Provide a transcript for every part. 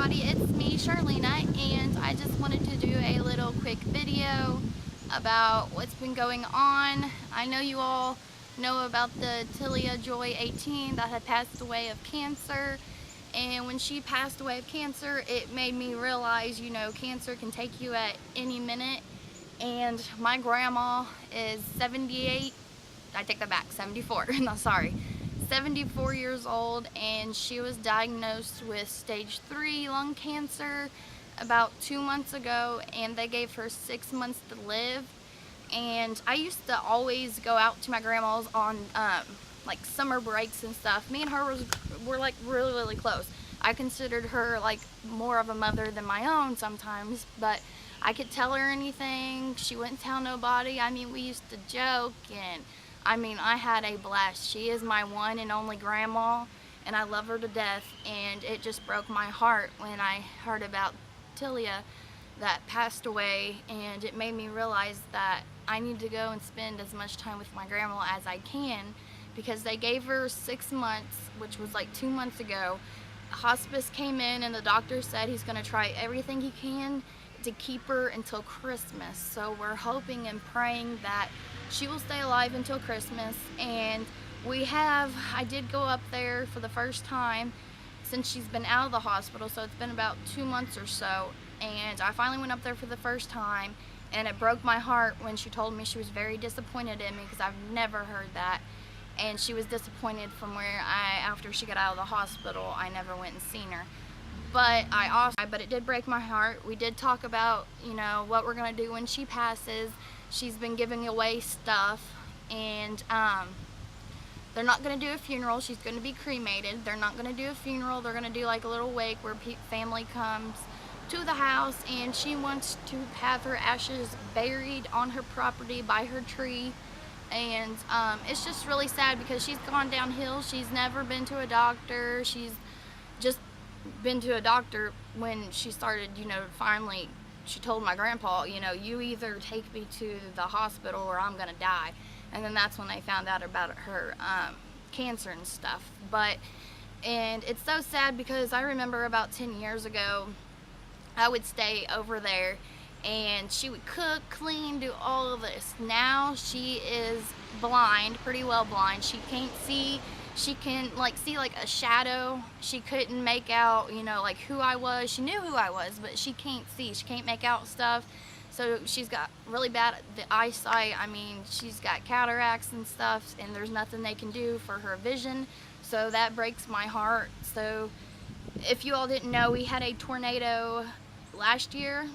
everybody, it's me, Charlena, and I just wanted to do a little quick video about what's been going on. I know you all know about the Tilia Joy 18 that had passed away of cancer, and when she passed away of cancer, it made me realize, cancer can take you at any minute. And my grandma is 78, I take that back, 74, no, sorry, 74 years old, and she was diagnosed with stage 3 lung cancer about 2 months ago, and they gave her 6 months to live. And I used to always go out to my grandma's on like summer breaks and stuff. Me and her were like really close. I considered her like more of a mother than my own sometimes, but I could tell her anything. She wouldn't tell nobody. I mean, we used to joke, and I had a blast. She is my one and only grandma, and I love her to death. And it just broke my heart when I heard about Tilia that passed away, and it made me realize that I need to go and spend as much time with my grandma as I can, because they gave her 6 months, which was like 2 months ago. Hospice came in, and the doctor said he's going to try everything he can to keep her until Christmas. So we're hoping and praying that she will stay alive until Christmas. And I did go up there for the first time since she's been out of the hospital, so it's been about 2 months or so, and I finally went up there for the first time, and it broke my heart when she told me she was very disappointed in me, because I've never heard that. And she was disappointed from where after she got out of the hospital, I never went and seen her. But it did break my heart. We did talk about, what we're gonna do when she passes. She's been giving away stuff, and they're not gonna do a funeral. She's gonna be cremated. They're not gonna do a funeral. They're gonna do like a little wake where family comes to the house, and she wants to have her ashes buried on her property by her tree. And it's just really sad because she's gone downhill. She's never been to a doctor. She's just been to a doctor when she started, finally she told my grandpa, you either take me to the hospital or I'm gonna die. And then that's when they found out about her cancer and stuff. And it's so sad because I remember about 10 years ago, I would stay over there, and she would cook, clean, do all of this. Now she is blind, pretty well blind. She can't see. She can see like a shadow. She couldn't make out, like who I was. She knew who I was, but she can't see. She can't make out stuff. So she's got really bad eyesight. She's got cataracts and stuff, and there's nothing they can do for her vision. So that breaks my heart. So if you all didn't know, we had a tornado last year,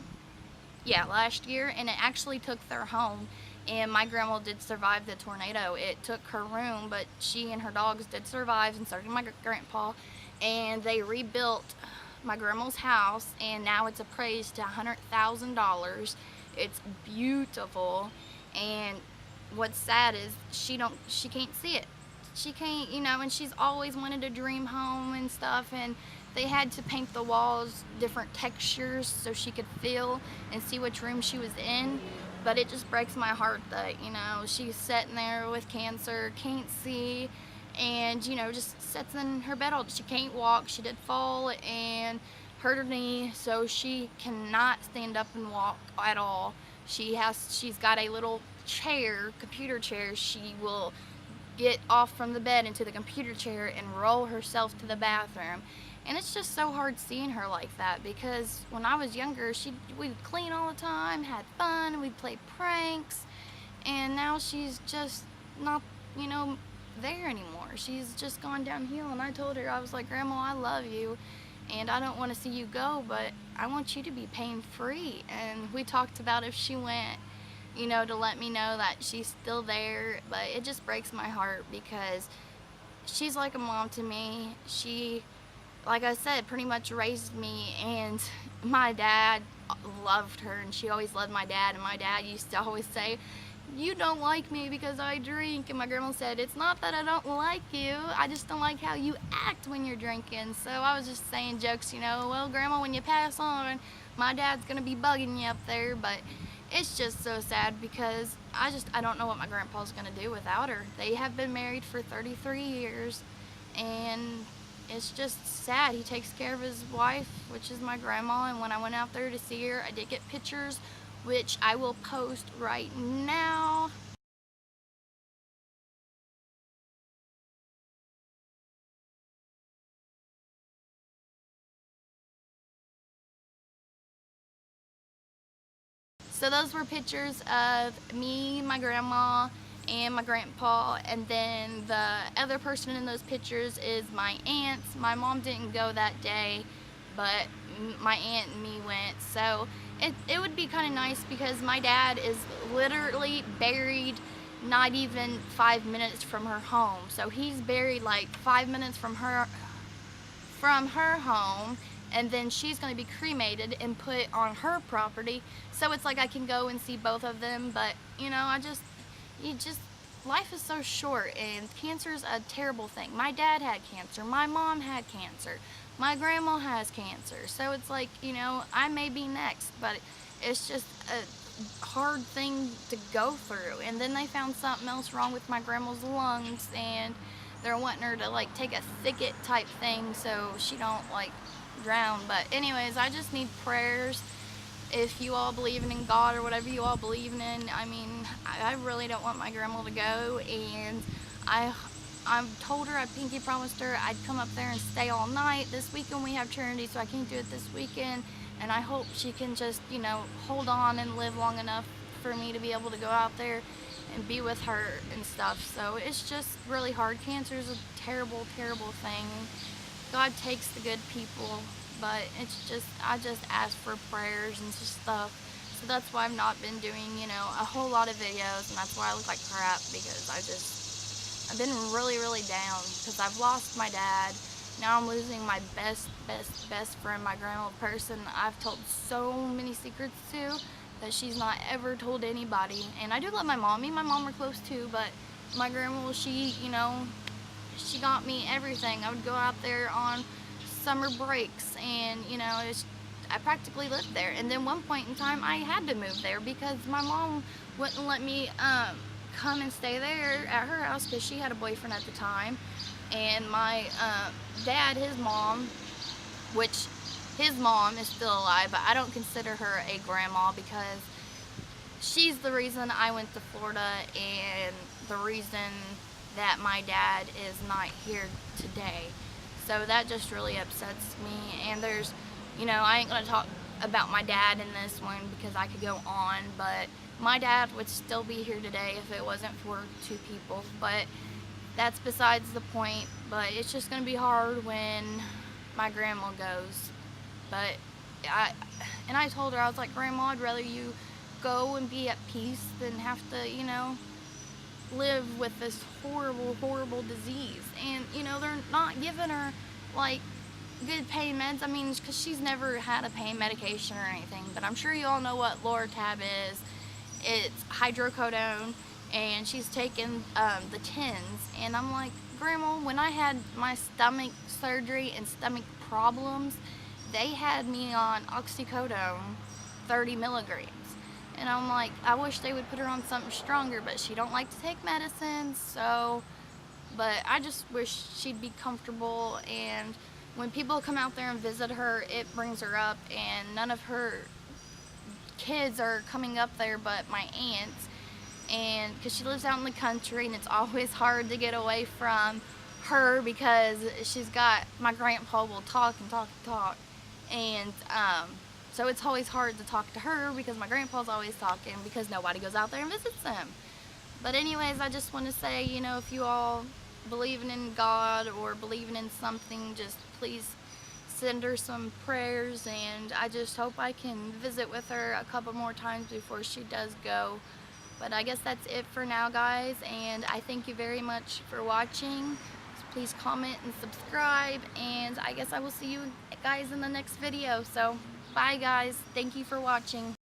and it actually took their home, and my grandma did survive the tornado. It took her room, but she and her dogs did survive, and so did my grandpa, and they rebuilt my grandma's house, and now it's appraised to $100,000. It's beautiful, and what's sad is she can't see it. She can't, and she's always wanted a dream home and stuff, and they had to paint the walls different textures so she could feel and see which room she was in. But it just breaks my heart that, she's sitting there with cancer, can't see, and, just sits in her bed all day. She can't walk. She did fall and hurt her knee, so she cannot stand up and walk at all. She's got a little chair, computer chair. She will get off from the bed into the computer chair and roll herself to the bathroom. And it's just so hard seeing her like that, because when I was younger, we'd clean all the time, had fun, we'd play pranks, and now she's just not, there anymore. She's just gone downhill, and I told her, I was like, Grandma, I love you, and I don't want to see you go, but I want you to be pain-free. And we talked about if she went, to let me know that she's still there, but it just breaks my heart because she's like a mom to me. She, like I said, pretty much raised me, and my dad loved her, and she always loved my dad, and my dad used to always say, you don't like me because I drink, and my grandma said, it's not that I don't like you, I just don't like how you act when you're drinking. So I was just saying jokes, well, Grandma, when you pass on, my dad's gonna be bugging you up there. But it's just so sad because I don't know what my grandpa's gonna do without her. They have been married for 33 years, and it's just sad. He takes care of his wife, which is my grandma, and when I went out there to see her, I did get pictures, which I will post right now. So those were pictures of me, my grandma, and my grandpa, and then the other person in those pictures is my aunts. My mom didn't go that day, but my aunt and me went. So it would be kind of nice because my dad is literally buried not even 5 minutes from her home. So he's buried like 5 minutes from her home, and then she's going to be cremated and put on her property. So it's like I can go and see both of them, but you know, life is so short, and cancer is a terrible thing. My dad had cancer, my mom had cancer, my grandma has cancer. So it's like, you know, I may be next, but it's just a hard thing to go through. And then they found something else wrong with my grandma's lungs, and they're wanting her to like take a thicket type thing so she don't like drown. But anyways, I just need prayers. If you all believe in God or whatever you all believe in, I mean, I really don't want my grandma to go, and I told her, I pinky promised her I'd come up there and stay all night. This weekend we have Trinity, so I can't do it this weekend, and I hope she can just, you know, hold on and live long enough for me to be able to go out there and be with her and stuff. So it's just really hard. Cancer is a terrible, terrible thing. God takes the good people, but it's just, I just ask for prayers and stuff. So that's why I've not been doing, you know, a whole lot of videos, and that's why I look like crap, because I've been really, really down because I've lost my dad. Now I'm losing my best friend, my grandma, person I've told so many secrets to that she's not ever told anybody. And I do love my mom. Me and my mom were close too, but my grandma, she, you know, she got me everything. I would go out there on summer breaks, and you know, I practically lived there. And then one point in time I had to move there because my mom wouldn't let me come and stay there at her house because she had a boyfriend at the time. And my dad, his mom, which his mom is still alive, but I don't consider her a grandma because she's the reason I went to Florida and the reason that my dad is not here today. So that just really upsets me. And there's, you know, I ain't gonna talk about my dad in this one because I could go on, but my dad would still be here today if it wasn't for two people. But that's besides the point. But it's just gonna be hard when my grandma goes. But I told her, I was like, Grandma, I'd rather you go and be at peace than have to, you know, live with this horrible, horrible disease. And, you know, they're not giving her, like, good pain meds. I mean, because she's never had a pain medication or anything. But I'm sure you all know what Loratab is. It's hydrocodone, and she's taken the tins. And I'm like, Grandma, when I had my stomach surgery and stomach problems, they had me on oxycodone, 30 milligrams. And I'm like, I wish they would put her on something stronger, but she don't like to take medicine, so, but I just wish she'd be comfortable. And when people come out there and visit her, it brings her up, and none of her kids are coming up there but my aunts, and because she lives out in the country, and it's always hard to get away from her because she's got, my grandpa will talk and talk and talk, and so it's always hard to talk to her because my grandpa's always talking because nobody goes out there and visits them. But anyways, I just want to say, you know, if you all believing in God or believing in something, just please send her some prayers, and I just hope I can visit with her a couple more times before she does go. But I guess that's it for now, guys, and I thank you very much for watching. So please comment and subscribe, and I guess I will see you guys in the next video. So bye, guys. Thank you for watching.